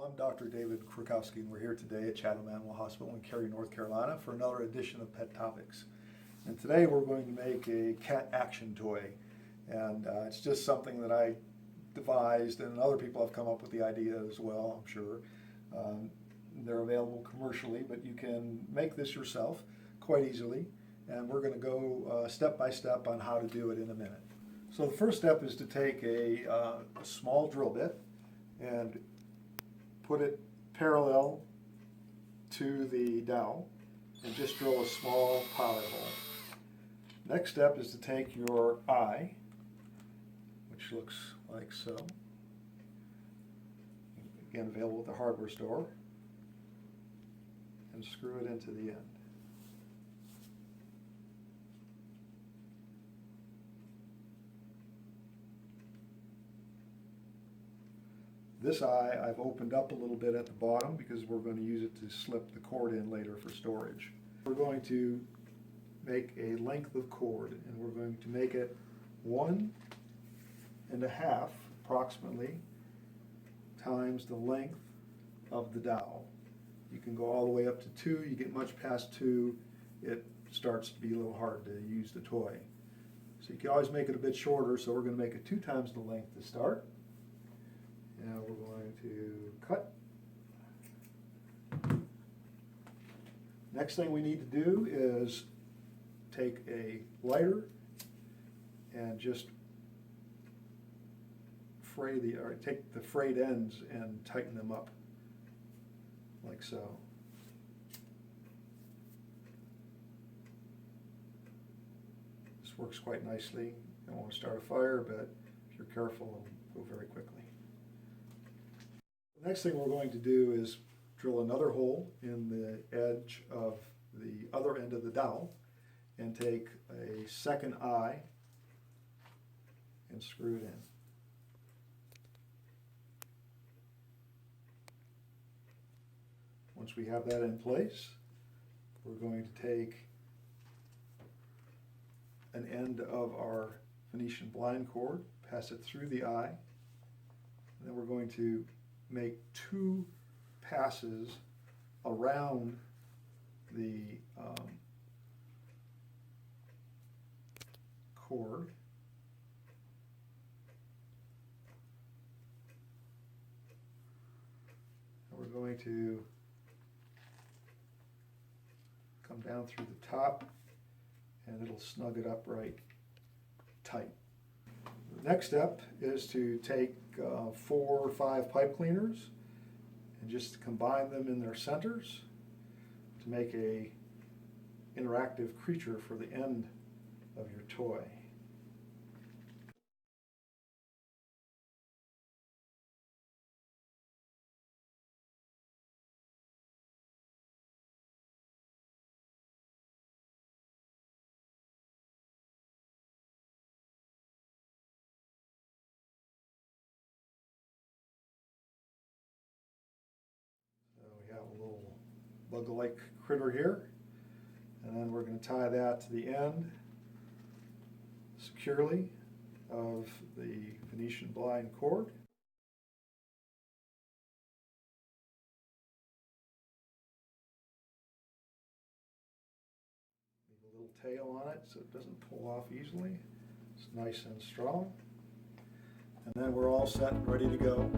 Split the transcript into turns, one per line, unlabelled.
I'm Dr. David Krukowski, and we're here today at Chatham Animal Hospital in Cary, North Carolina for another edition of PeTopics. And today we're going to make a cat action toy. And it's just something that I devised, and other people have come up with the idea as well, I'm sure. They're available commercially, but you can make this yourself quite easily. And we're going to go step by step on how to do it in a minute. So the first step is to take a small drill bit and put it parallel to the dowel and just drill a small pilot hole. Next step is to take your eye, which looks like so, again available at the hardware store, and screw it into the end. This eye I've opened up a little bit at the bottom because we're going to use it to slip the cord in later for storage. We're going to make a length of cord, and we're going to make it 1.5 approximately times the length of the dowel. You can go all the way up to 2. You get much past 2, it starts to be a little hard to use the toy. So you can always make it a bit shorter, so we're going to make it 2 times the length to start. Now we're going to cut. Next thing we need to do is take a lighter and just take the frayed ends and tighten them up like so. This works quite nicely. You don't want to start a fire, but if you're careful, it'll go very quickly. The next thing we're going to do is drill another hole in the edge of the other end of the dowel and take a second eye and screw it in. Once we have that in place, we're going to take an end of our Venetian blind cord, pass it through the eye, and then we're going to make 2 passes around the cord. And we're going to come down through the top, and it'll snug it up right tight. The next step is to take 4 or 5 pipe cleaners and just combine them in their centers to make a interactive creature for the end of your toy. We have a little bug-like critter here, and then we're going to tie that to the end securely of the Venetian blind cord. Leave a little tail on it so it doesn't pull off easily. It's nice and strong. And then we're all set and ready to go.